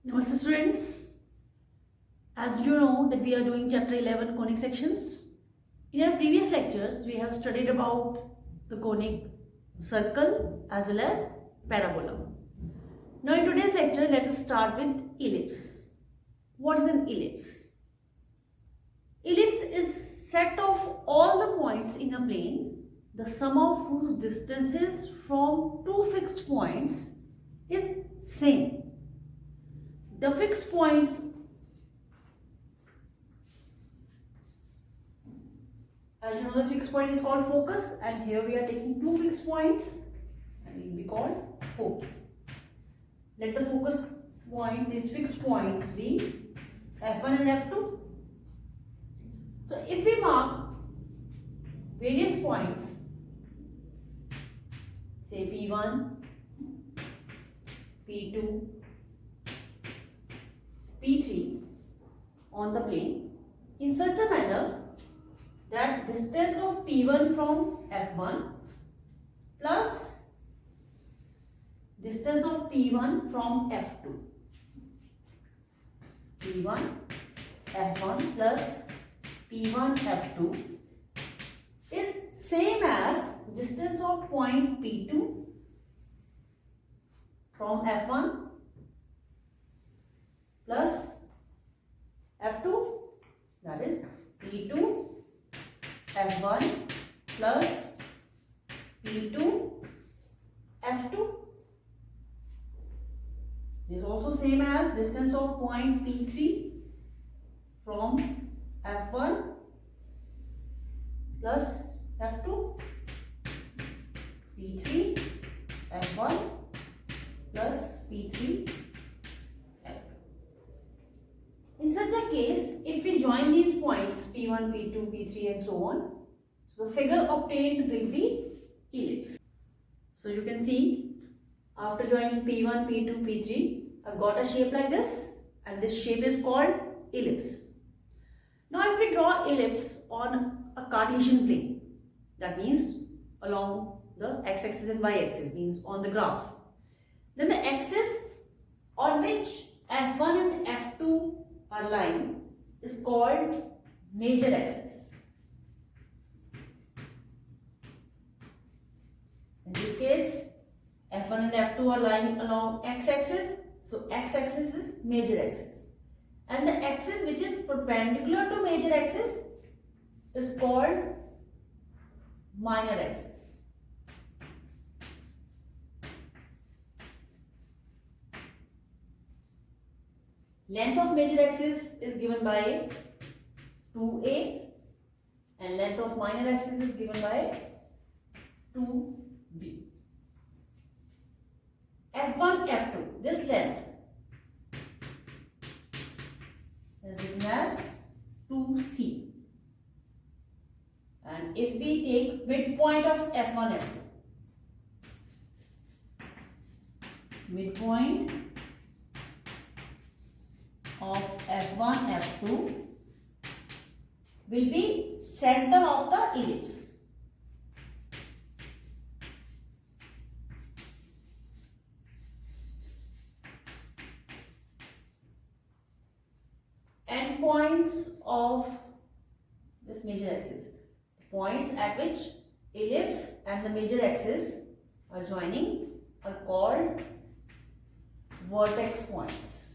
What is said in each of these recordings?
Namaste students. As you know that we are doing chapter 11 conic sections. In our previous lectures we have studied about the conic circle as well as parabola. Now in today's lecture let us start with ellipse. What is an ellipse? Ellipse is set of all the points in a plane, the sum of whose distances from two fixed points is same. The fixed points, as you know, the fixed point is called focus, and here we are taking two fixed points and it will be called foci. Let the focus point, these fixed points be F1 and F2. So if we mark various points, say P1, P2, P3 on the plane in such a manner that distance of P1 from F1 plus distance of P1 from F2. P1 F1 plus P1 F2 is same as distance of point P2 from F1 plus F2, that is P2 F1 plus P2 F2 is also same as distance of point P3 from F1 plus F2, P3 F1 plus P3 F2. In such a case, if we join these points P1, P2, P3 and so on, so the figure obtained will be ellipse. So you can see after joining P1, P2, P3, I've got a shape like this, and this shape is called ellipse. Now if we draw ellipse on a Cartesian plane, that means along the x-axis and y-axis, means on the graph, then the axis on which F1 and F2 are lying is called major axis. In this case, F1 and F2 are lying along x-axis, so x-axis is major axis. And the axis which is perpendicular to major axis is called minor axis. Length of major axis is given by 2a and length of minor axis is given by 2b. F1, F2, this length is written as 2c. And if we take midpoint of F1, F2, midpoint of F1, F2 will be center of the ellipse. Endpoints of this major axis, points at which ellipse and the major axis are joining, are called vertex points.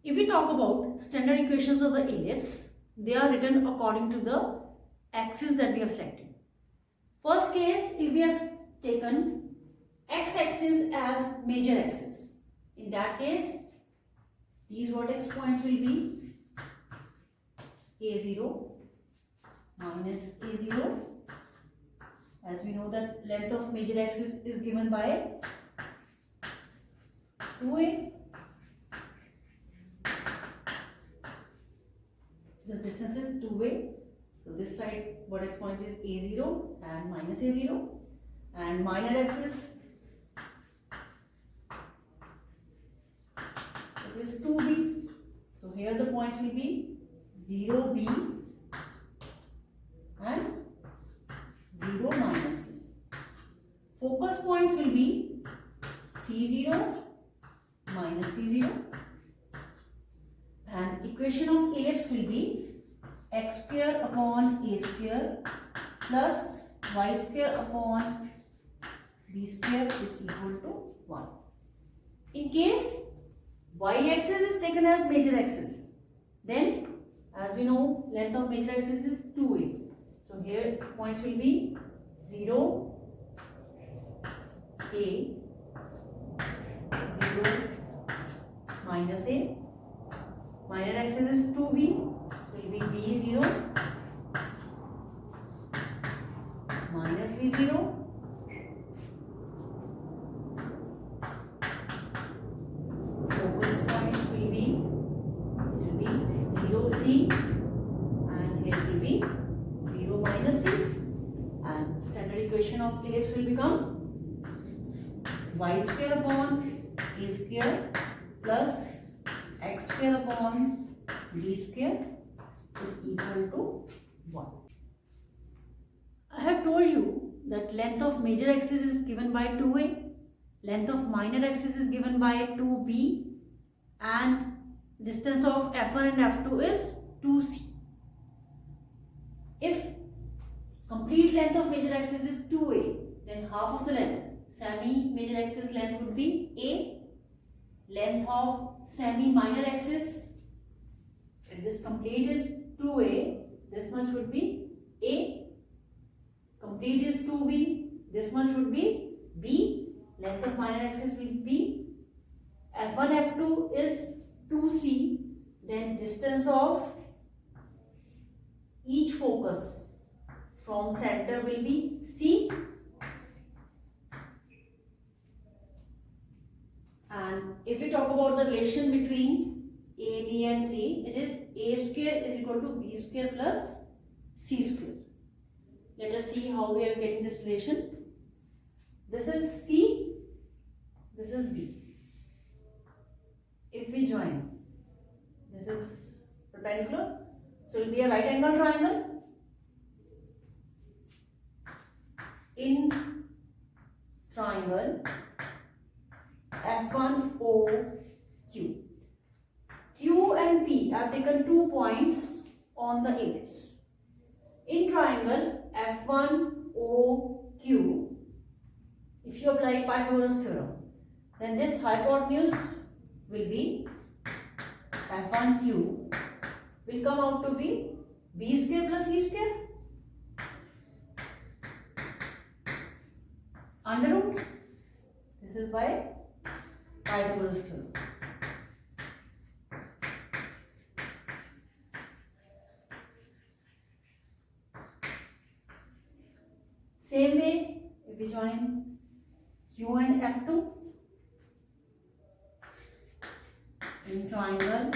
If we talk about standard equations of the ellipse, they are written according to the axis that we have selected. First case, if we have taken x-axis as major axis, in that case, these vertex points will be A0 minus A0. As we know that length of major axis is given by 2a. This distance is 2a, so this side vertex point is A0 and minus A0, and minor axis it is 2b, so here the points will be 0b and 0 minus. equation of ellipse will be x square upon a square plus y square upon b square is equal to 1. In case y-axis is taken as major axis, then as we know length of major axis is 2a. So here points will be 0, a, 0, minus a. Minor axis is 2b, so it will be b0, minus b0, focus points will be 0c, and here it will be 0 minus c, and standard equation of ellipse will become y square upon a square plus x square upon b square is equal to 1. I have told you that length of major axis is given by 2a, length of minor axis is given by 2b, and distance of f1 and f2 is 2c. If complete length of major axis is 2a, then half of the length, semi major axis length would be a. Length of semi minor axis, if this complete is 2a, this much would be a. Complete is 2b, this much would be b. Length of minor axis will be f1, f2 is 2c. Then distance of each focus from center will be c. And if we talk about the relation between a, b and c, it is a square is equal to b square plus c square. Let us see how we are getting this relation. This is c, this is b. If we join, this is perpendicular, so it will be a right angle triangle. In triangle F1OQ. Q and P are taken 2 points on the ellipse. In triangle F1OQ, if you apply Pythagoras theorem, then this hypotenuse will be F1Q will come out to be B square plus C square under root. This is by Pythagoras theorem. Same way, if we join Q and F2 in triangle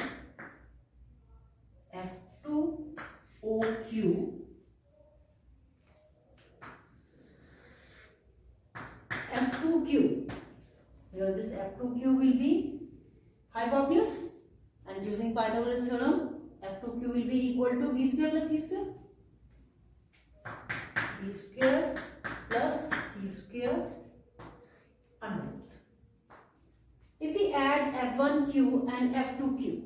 F2OQ, F2Q. Here this F2Q will be hypotenuse, and using Pythagoras theorem, F2Q will be equal to B square plus C square. B square plus C square under root. If we add F1Q and F2Q,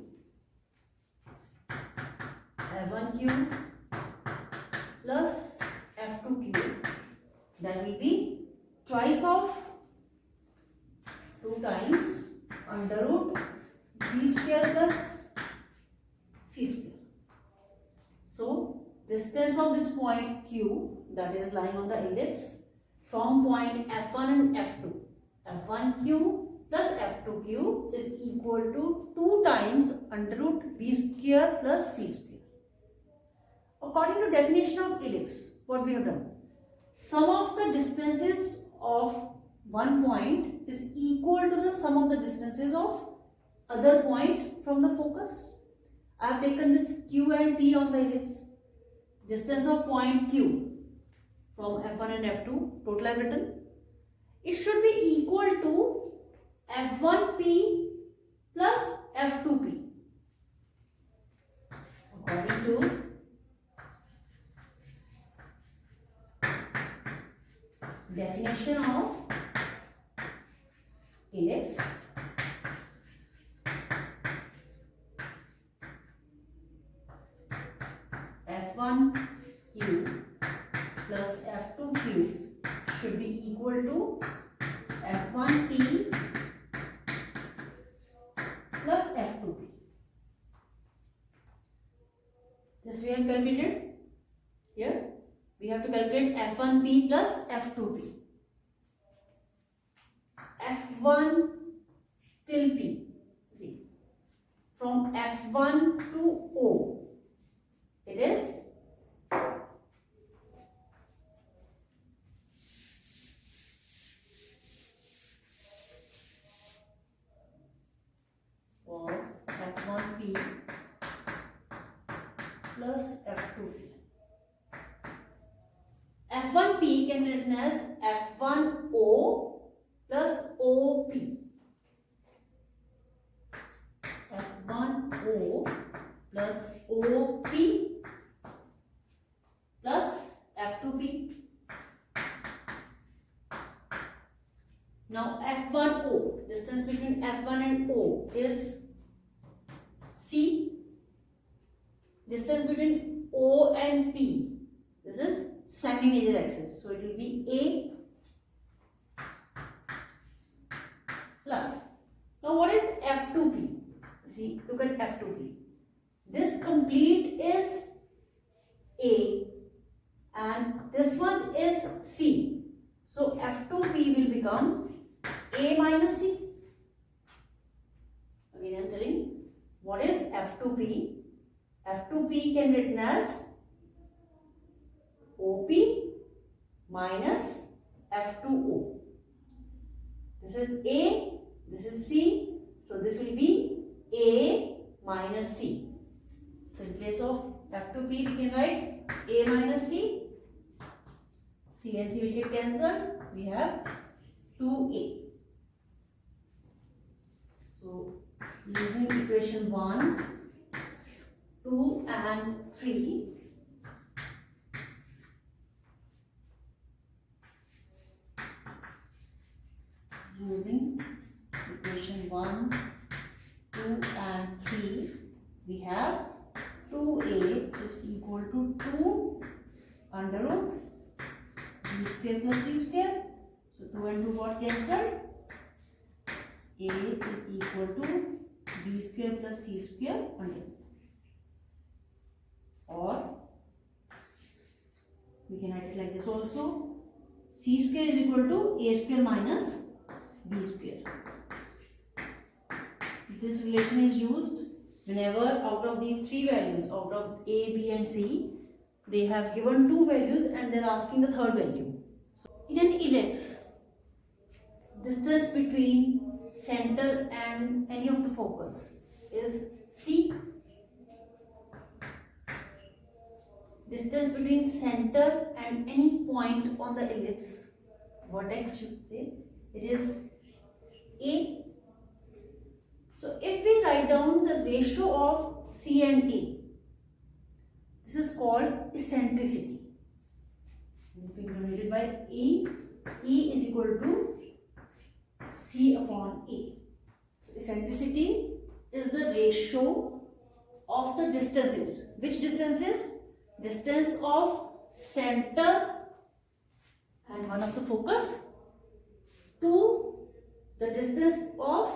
F1Q plus F2Q, that will be twice of 2 times under root B square plus C square. So distance of this point Q, that is lying on the ellipse, from point F1 and F2, F1Q plus F2Q is equal to 2 times under root B square plus C square. According to definition of ellipse, what we have done? Sum of the distances of one point is equal to the sum of the distances of other point from the focus. I have taken this Q and P on the ellipse. Distance of point Q from F1 and F2, total I have written. It should be equal to F1P plus F2P. According to definition of ellipse, F1Q plus F2Q should be equal to F1P plus F2P. This we have calculated. Here we have to calculate F1P plus F2P. F1 till P. See, from F1 to O, it is F1P plus F2P. F1P can be written as F1O plus OP. F1O plus OP plus F2P. Now F1O, distance between F1 and O is C. Distance between O and P, this is semi-major axis, so it will be A plus. Now what is F2P? See, look at F2P. This complete is A and this much is C. So F2P will become A minus C. Again I am telling what is F2P. F2P can be written as OP minus F2O. This is A, this is C, so this will be A minus C. So in place of F2P we can write A minus C. C and C will get cancelled. We have 2A. So using equation 1, 2 and 3, using equation 1, 2 and 3, we have 2A is equal to 2 under root B square plus C square. So 2 and 2 got cancelled. A is equal to B square plus C square under root. Or we can write it like this also. C square is equal to A square minus B square. This relation is used whenever out of these three values, out of A, B and C, they have given two values and they are asking the third value. So in an ellipse, distance between center and any of the focus is C. Distance between center and any point on the ellipse, vertex should say, it is A. So if we write down the ratio of C and A, this is called eccentricity. This is being denoted by E. E is equal to C upon A. So eccentricity is the ratio of the distances. Which distances? Distance of center and one of the focus to the distance of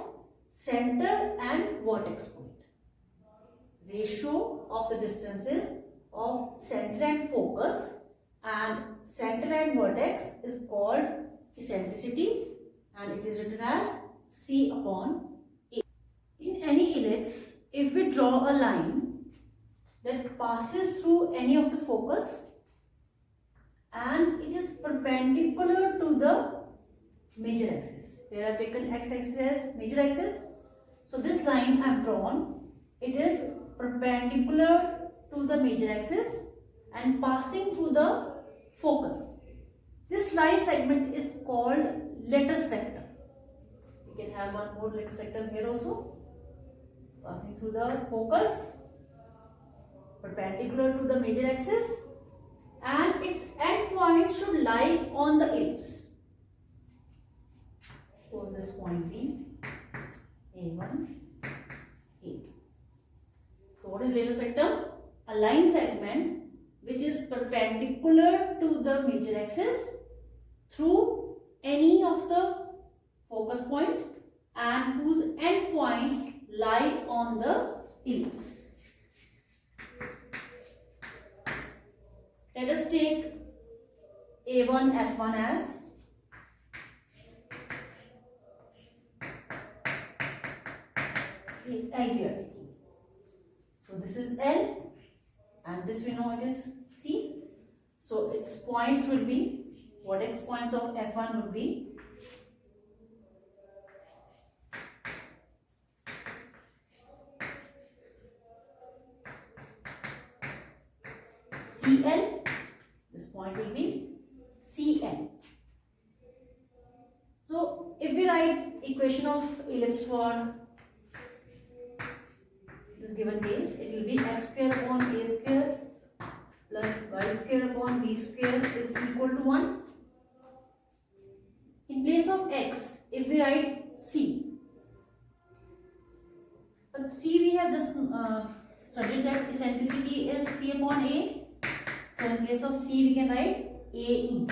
center and vertex point. Ratio of the distances of center and focus and center and vertex is called eccentricity and it is written as C upon A. In any ellipse, if we draw a line that passes through any of the focus and it is perpendicular to the major axis. Here I have taken x-axis as major axis. So this line I have drawn, it is perpendicular to the major axis and passing through the focus. This line segment is called lattice vector. We can have one more lattice vector here also. Passing through the focus, perpendicular to the major axis, and its end point should lie on the ellipse. Suppose this point be A1, A2. So what is lattice vector? A line segment which is perpendicular to the major axis through any of the focus point and whose endpoints lie on the ellipse. Let us take A1, F1 as L we are taking. So this is L and this we know it is C. So its points will be, vertex points of F1 would be CL, this point will be CN. So if we write equation of ellipse for this given case, it will be x square upon a square plus y square upon b square is equal to 1. In place of x, if we write c, but c we have just studied that eccentricity is c upon a. So in place of c we can write AE.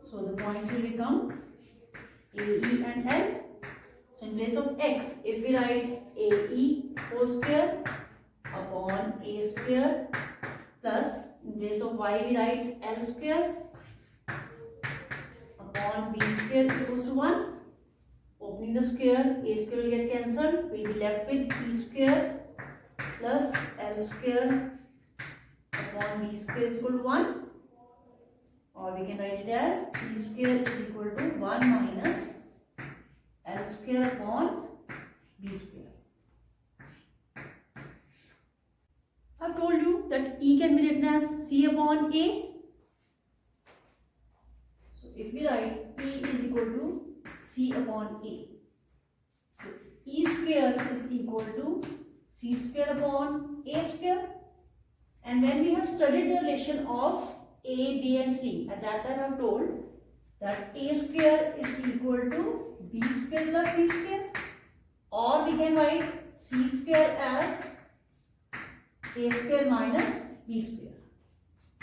So the points will become AE and L. So in place of x, if we write AE whole square upon a square plus in place of y we write L square upon b square equals to 1. Opening the square, a square will get cancelled. We will be left with e square plus L square upon b square is equal to 1, or we can write it as e square is equal to 1 minus L square upon b square. I have told you that E can be written as C upon A. So if we write E is equal to C upon A, so E square is equal to C square upon A square. And when we have studied the relation of A, B and C, at that time I have told that A square is equal to B square plus C square, or we can write C square as A square minus B square.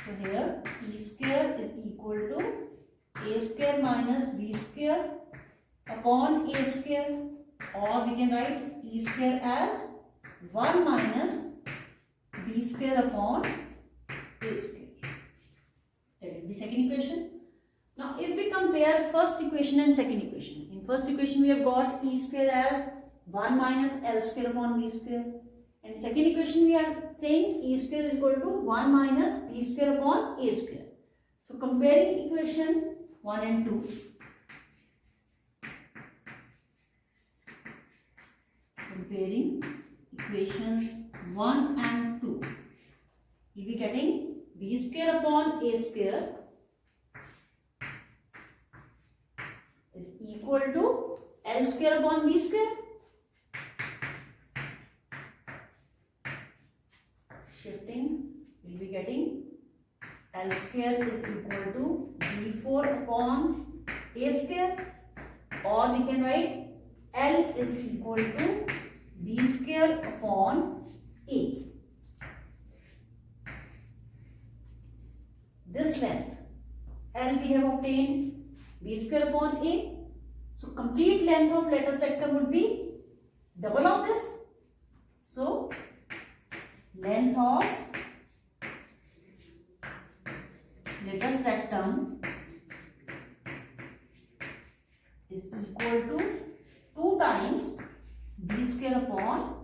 So here E square is equal to A square minus B square upon A square, or we can write E square as 1 minus B square upon A square. That will be second equation. Now if we compare first equation and second equation, in first equation we have got E square as 1 minus L square upon B square, and second equation we are saying E square is equal to 1 minus B square upon A square. So comparing equation 1 and 2, comparing equations 1 and 2, we will be getting B square upon A square is equal to L square upon B square. Shifting, we will be getting L square is equal to B4 upon A square, or we can write L is equal to B square upon A. This length L we have obtained B square upon A. So complete length of lattice rectum would be double of this. So length of lattice rectum is equal to 2 times B square upon